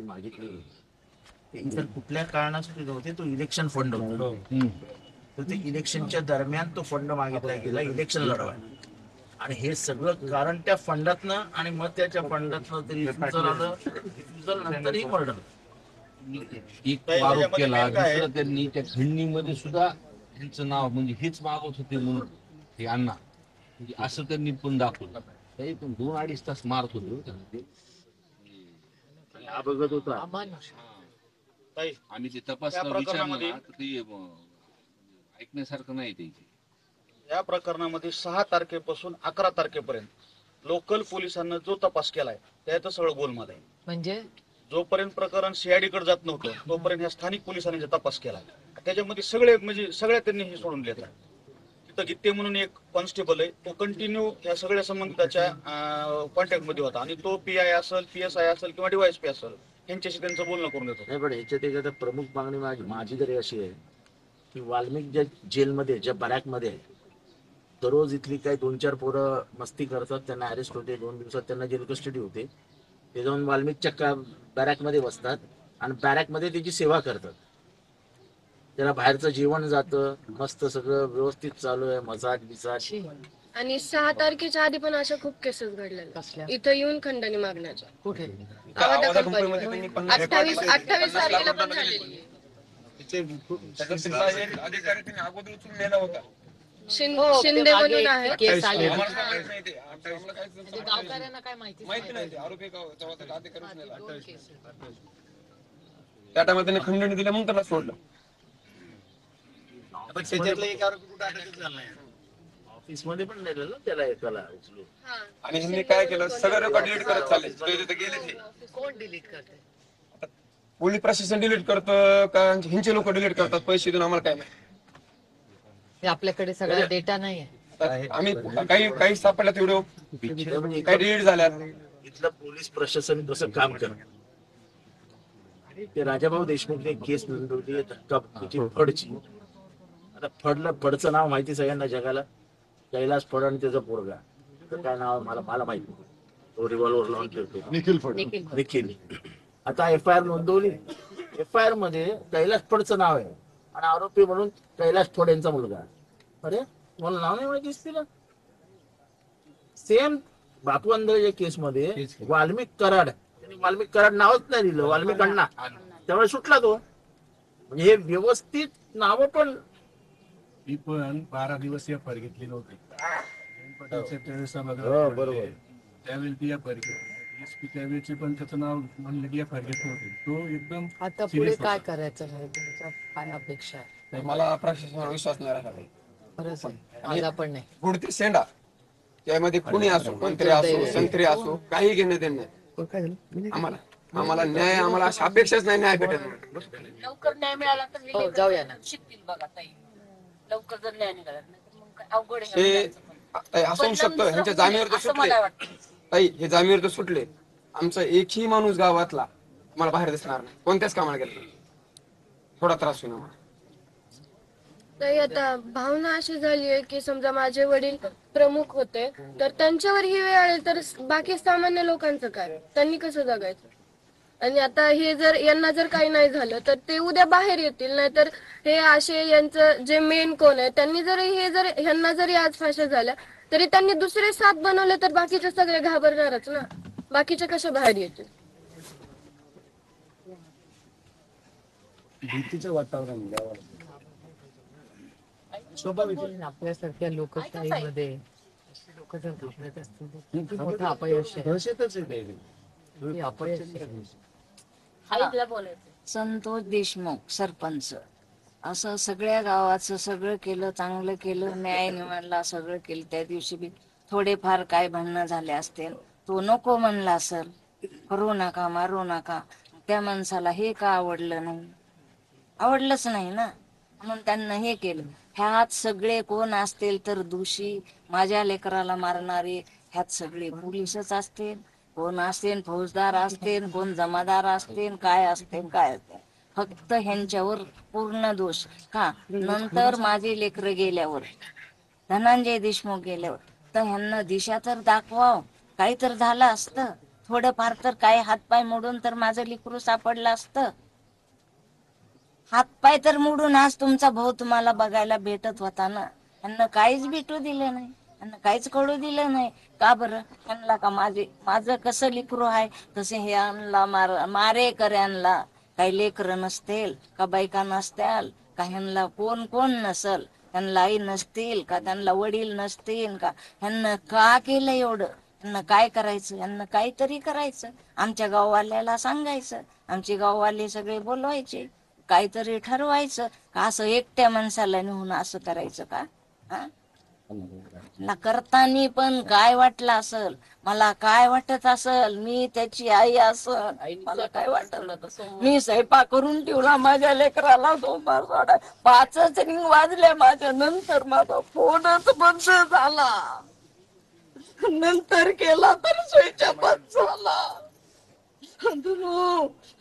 मागितली ते इतर कुठल्या कारणासाठी नव्हते, तो इलेक्शन फंड होता. तर ते इलेक्शनच्या दरम्यान तो फंड मागितला गेला इलेक्शन लढवायला, आणि हे सगळं कारण त्या फंडातनं आणि मग त्याच्या फंडातनं ते रिफ्युजल आलं, रिफ्युजल नंतरही मर्डर. एक आरोप केला, दुसरं त्यांनी त्या खंडणीमध्ये सुद्धा त्यांचं नाव म्हणजे हेच मागवत होते म्हणून हे अण्णा, म्हणजे असं त्यांनी पण दाखवलं. काही पण 2-2.5 तास मारत होते. बघत होता आम्ही ते तपासला विचारलं ना तर ते ऐकण्यासारखं नाही ते. या प्रकरणामध्ये 6 तारखेपासून 11 तारखेपर्यंत लोकल पोलिसांना जो तपास केलाय त्याचं सगळं गोलमाल आहे. म्हणजे जोपर्यंत प्रकरण सीआयडी कडे जात नव्हतं तोपर्यंत ह्या स्थानिक पोलिसांनी तपास केला. त्याच्यामध्ये सगळे म्हणजे सगळ्या त्यांनी हे सोडून दिलं. तिथं गित्ते म्हणून एक कॉन्स्टेबल आहे, तो कंटिन्यू या सगळ्या संबंधिताच्या कॉन्टॅक्ट मध्ये होता, आणि तो पीआय असेल, पीएसआय असेल किंवा डीवायएसपी असेल यांच्याशी त्यांचं बोलणं करून देतो. नाही, पण ह्याच्यात एक आता प्रमुख मागणी माझी तरी अशी आहे की वाल्मिक ज्या जेलमध्ये, ज्या बॅरॅकमध्ये दररोज इथली काही 2-4 पोरं मस्ती करतात, त्यांना अरेस्ट होते, 2 दिवसात त्यांना जेल कस्टडी होते, ते जाऊन वाल्मिकच्या बॅरॅकमध्ये बसतात आणि बॅरॅकमध्ये त्याची सेवा करतात. त्याला बाहेरचं जेवण जातं, मस्त सगळं व्यवस्थित चालू आहे, मसाज बिसाज. आणि 6 तारखेच्या आधी पण अशा खूप केसेस घडलेल्या इथं येऊन खंडणी मागण्याच्या. कुठे? 28 तारखेला पण झालेली. शिंदे म्हणून आहे. केस आले. गावकऱ्यांना काय माहिती नाही, आरोपी त्या टायमाला त्यांनी खंडणी दिलं म्हणून त्याला सोडलं. ऑफिस मध्ये पण नेलेलं त्याला एकाला उचलून. आणि ह्यांनी काय केलं, सगळं रेकॉर्ड डिलीट करत चालले. गेले ते कोण डिलीट करते? पोलीस प्रशासन डिलीट करतं का ह्यांचे लोक डिलीट करतात पैसे देऊन, आम्हाला काय माहिती. आपल्याकडे सगळा डेटा नाहीये. आम्ही काही सापडल्यात व्हिडिओ, काही डिलीट झाल्यात. इथलं पोलीस प्रशासन कसं काम करत, ते राजाभाऊ देशमुखने केस नोंदवली धक्काबुक्कीची फडची. आता फडचं नाव माहिती सगळ्यांना जगाला, कैलास फड आणि त्याचा पोरगा, तर काय नाव मला माहिती, तो रिव्हॉल्वर लावून ठेवतो, निखिल. आता एफआयआर नोंदवली, एफआयआर मध्ये कैलास फडचं नाव आहे आणि आरोपी म्हणून कैलास फड यांचा मुलगा. अरे मला नाव नाही माहितीस तिला. सेम बापू आंधळेच्या केसमध्ये वाल्मिक कराड, वाल्मिक कराड नावच नाही दिलं, वाल्मिक अण्णा, त्यामुळे सुटला तो. म्हणजे हे व्यवस्थित नाव पण. मी पण 12 दिवस एफआर घेतली नव्हती. बरोबर, त्यावेळी ती एफआर घेतली. एसपी त्यावेळेची पण त्याचं नाव म्हणलं की एफआर घेत नव्हती. तो एकदम. आता पुढे काय करायचं आहे, तुमच्या काय अपेक्षा आहे? मला प्रशासनावर विश्वास नाही राहिला. खरंच माझा पण नाही. पुढे सेंडा त्यामध्ये कुणी असो, मंत्री असो, संत्री असो, काही घेणं देणं नाही. आम्हाला न्याय, आम्हाला अशा अपेक्षाच नाही न्याय भेटत. लवकर न्याय मिळाला तर जाऊया ना. शिकतील बघा ताई. लवकर जर न्याय निघाला तर मग अवघड हे असू शकतं. ह्यांच्या जामीवर तर सुटले ताई, हे जामीवर तर सुटले. आमचा एकही माणूस गावातला मला बाहेर दिसणार नाही, कोणत्याच कामाला गेला. थोडा त्रास होईल आम्हाला. ताई आता भावना अशी झाली आहे की समजा माझे वडील प्रमुख होते तर त्यांच्यावर ही वेळ आली तर बाकी सामान्य लोकांचं काय, त्यांनी कसं जगायचं? आणि आता हे जर यांना जर काही नाही झालं तर ते उद्या बाहेर येतील, नाहीतर हे असे यांचं जे मेन कोण आहे त्यांनी जर ह्यांना जरी आज फाशी झाल्या तरी त्यांनी दुसरे 7 बनवले तर बाकीचे सगळे घाबरणारच ना. बाकीचे कसे बाहेर येतील? भीतीचं वातावरण आपल्यासारख्या लोकशाहीमध्ये लोक जर घाबरत असतील तर मोठं अपयश आहे. अपयश संतोष देशमुख सरपंच, असं सगळ्या गावाचं सगळं केलं, चांगलं केलं, न्याय निवडला, सगळं केलं. त्या दिवशी बी थोडेफार काय भांडणं झाले असतील, तो नको म्हणला असेल, करू नका, मारू नका. त्या माणसाला हे का आवडलं नाही? आवडलंच नाही ना, म्हणून त्यांना हे केलं. ह्यात सगळे कोण असतील तर दोषी, माझ्या लेकराला मारणारे ह्यात सगळे पोलीसच असतील, कोण असतील फौजदार असतील, कोण जमादार असतील, काय असतील. फक्त ह्यांच्यावर पूर्ण दोष का? नंतर माझे लेकरं गेल्यावर, धनंजय देशमुख गेल्यावर तर ह्यांना दिशा तर दाखवाव, काही तर झालं असतं. थोडंफार तर काय हातपाय मोडून तर माझं लेकरू सापडलं असतं. हातपाय तर मोडून आज तुमचा भाऊ तुम्हाला बघायला भेटत होता ना. यांना काहीच भेटू दिलं नाही, यांना काहीच कळू दिलं नाही. का बरं? यांना का माझं कसं लेकरू आहे तसे हे आणला मारे कर्यांना काही लेकरं नसतील का, बायका नसत्याल का, ह्यांना कोण कोण नसल, त्यांना आई नसतील का, त्यांना वडील नसतील का, ह्यांना का केलं एवढं? यांना काय करायचं? यांना काहीतरी करायचं. आमच्या गाववाल्याला सांगायचं, आमचे गाववाले सगळे बोलवायचे, काहीतरी ठरवायचं का असं एकट्या माणसाला नेऊन असं करायचं का? ना करताना पण काय वाटलं असल, मला काय वाटत असल, मी त्याची आई असल, मला काय वाटत, मी स्वयंपाक करून ठेवला माझ्या लेकराला सोमवार सोडा 5च रिंग वाजले माझ्या नंतर माझा फोनच बंद झाला, नंतर केला तर स्विच बंद झाला.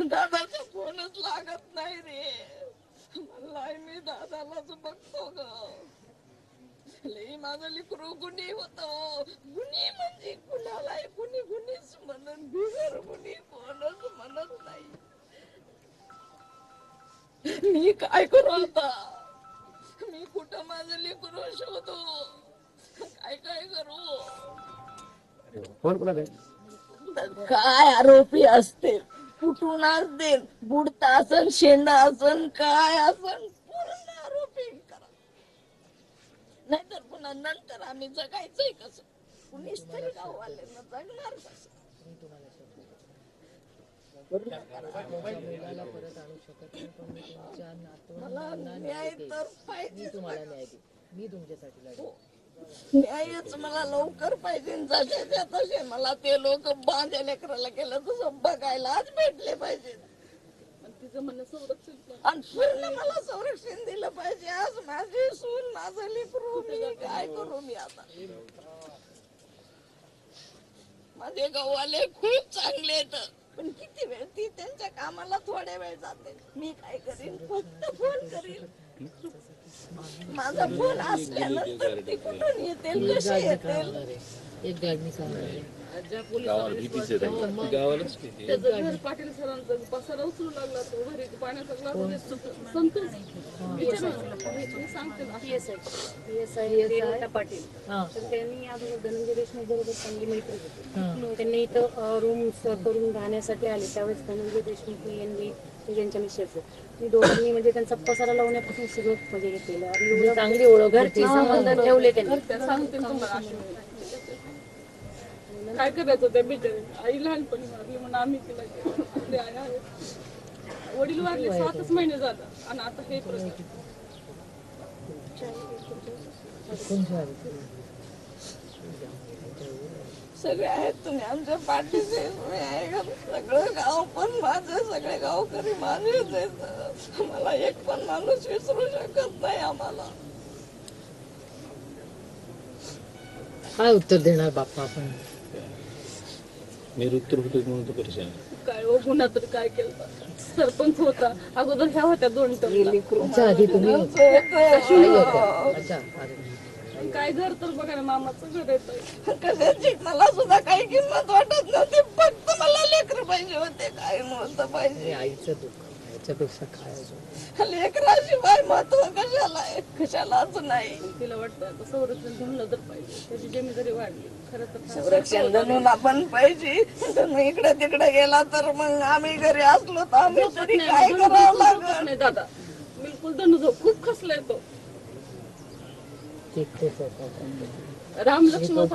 दादाचा फोनच लागत नाही रे. मला मी दादालाच बघतो ग. लई माझं लेकरू गुन्हे होत. गुन्हे म्हणजे कुणाला कुणी गुन्हेच म्हणून बिगर गुन्हे कोणच म्हणत नाही. मी काय करू आता? मी कुठं माझं लेकरू शोधू? काय काय करू? काय आरोपी असतील, कुठून असतील, बुडता असन, शेंडा असन, काय असन, पूर्ण आरोपी करा. नाहीतर पुन्हा नंतर आम्ही जगायचंय कसं? कुणीच तरी गाववाल्यांना जगणार कसं? मला न्याय तर पाहिजे. मी तुमच्यासाठी लढतो. न्यायच मला लवकर पाहिजे. जशाच्या तसे मला ते लोक माझ्या लेकराला केलं तसं बघायलाच भेटले पाहिजे. आणि पूर्ण मला संरक्षण दिलं पाहिजे. आज माझी सून, माझं लेकरू, मी काय करू? मी आता माझे गाववाले खूप चांगले आहेत, पण किती वेळ ती त्यांच्या कामाला थोड्या वेळ जाते. मी काय करीन? फक्त फोन करीन. माझा फोन असल्यानंतर ते कुठून येतील, कसे येतील? एक गाडी सांगा. पाटील सरांचा पसारा उचलू लागला, तो घरी पाण्याचा ग्लास संतोष पाटील. तर त्यांनी अगोदर धनंजय देशमुख बरोबर चांगली मैत्री होती. त्यांनी इथं रूम करून राहण्यासाठी आले. त्यावेळेस धनंजय देशमुख यांनी त्यांच्या मिसेस दोघांनी म्हणजे त्यांचा पसारा लावण्यापासून सगळं म्हणजे हे केलं. आणि चांगली ओळख घरचे संबंध ठेवले त्यांनी. सांगते तुम्हाला काय करायचं त्या बिचारी आई लहानपणी वारली म्हणून आम्ही तिला केलं. आपली आई आहे, वडील वारले 7च महिने झालं आणि आता हे सगळे आहेत तुम्ही आमच्या पाठीचे. सगळं गाव पण माझं, सगळे गावकरी माझेच आहेत. मला एक पण माणूस विसरू शकत नाही. आम्हाला काय उत्तर देणार बाप्पा आपण? निरुत्तर होतो म्हणून तो परेशान. काय गुन्हा तर काय केलं? सरपंच होता अगोदर, ह्या होत्या 2 आधी तुम्ही काय घर तर बघा ना, मामाचं घर येतं. कशाची मला सुद्धा काही किंमत वाटत नव्हती. फक्त मला लेकर पाहिजे होते. काय नव्हतं पाहिजे. आईचं दुःख, याच्यापेक्षा काय? लेकराशिवाय महत्व कशाला आहे? कशालाच नाही. तिला वाटतं आता संरक्षण धनलं तर पाहिजे. त्याची जमीनदारी वाढली. खरं तर संरक्षण धनून आपण पाहिजे. धनू इकडे तिकडे गेला तर मग आम्ही घरी असलो तर आम्ही तरी काय करावं लागत नाही. दादा बिलकुल धनू खूप खसलाय तो. राम लक्ष्मण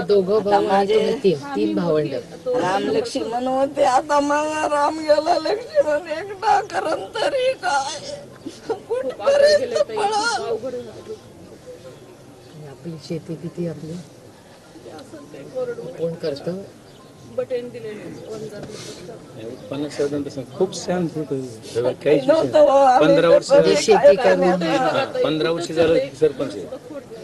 दोघं भाऊ आणि तीन भावंड. राम लक्ष्मण होते. आता मग राम गेला, लक्ष्मण एकटा करन तरी काय? कुठपर्यंत पळाल? आपली शेती किती आपली कोण करत? बटन दिलेले उत्पन्न साधन तसं खूप शांत होतं. काही 15 वर्ष शेती करून 15 वर्ष झालं सरपंच आहे.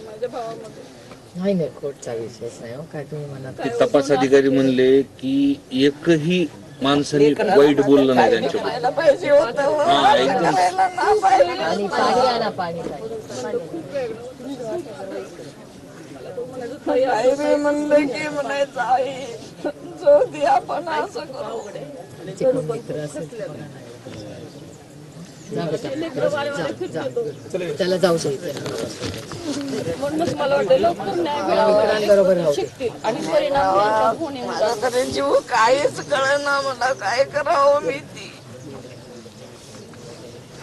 माझ्या भावामध्ये नाही खोटचा विषयच नाही. हो काय तुम्ही म्हणत? ते तपास अधिकारी म्हणले की एकही माणसाने वाईट बोललं नाही त्यांच्याबद्दल. करायला पाहिजे होतं. करायला ना पाहिजे. आणि पाणी आणा, पाणी आई बी म्हणलं की म्हणायचं आई जाऊ दे, आपण असं करू. तिचे कोण मित्र असेल तर बघा ना. जा बेटा, त्याला जाऊ दे. म्हणूनच मला वाटतं लवकर न्याय मिळावा मित्रांबरोबर राहू दे. शिकतील आणि परिणाम त्यांच्यावर होणे मला तर जीव काहीच कळना, मला काय करावं मी ती.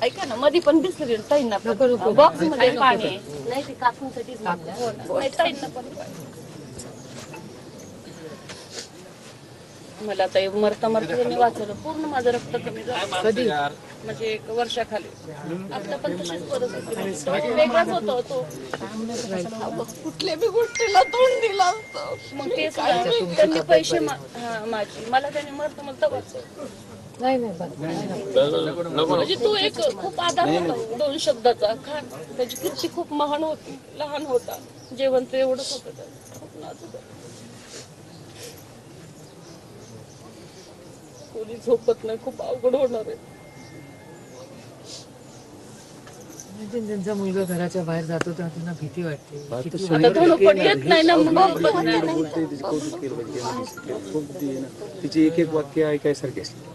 ऐका ना, मध्ये पण दिसली ताईंना बॉक्स मध्ये पाणी आहे. नाही ते काकूंसाठीच मागलं. हो ना. नाही, ताईंना पण पाणी. मला आता मरता मरता त्यांनी वाचवलं. पूर्ण माझं रक्त कमी झालं. कधी म्हणजे 1 वर्षाखाली. आता पण तशीच परिस्थिती. वेगळाच होतो तो. कुठल्या बी गोष्टीला तोंड दिलं असतं. मग तेच त्यांनी पैसे माझे मला त्यांनी मरता मरता वाचवलं. नाही नाही बरं. म्हणजे तो एक खूप आधार होता 2 शब्दाचा. खान त्याची कीर्ती खूप महान होती. लहान होता, जेवण तर एवढंच होतं त्याचं. खूप नाजूक होतं. कोणी झोपत नाही, खूप अवघड होणार आहे. त्यांचा मुलगा घराच्या बाहेर जातो तर त्यांना भीती वाटते. आता धनुपट येत नाही ना, मग तिची एक एक वाक्य ऐकायसारखे असते.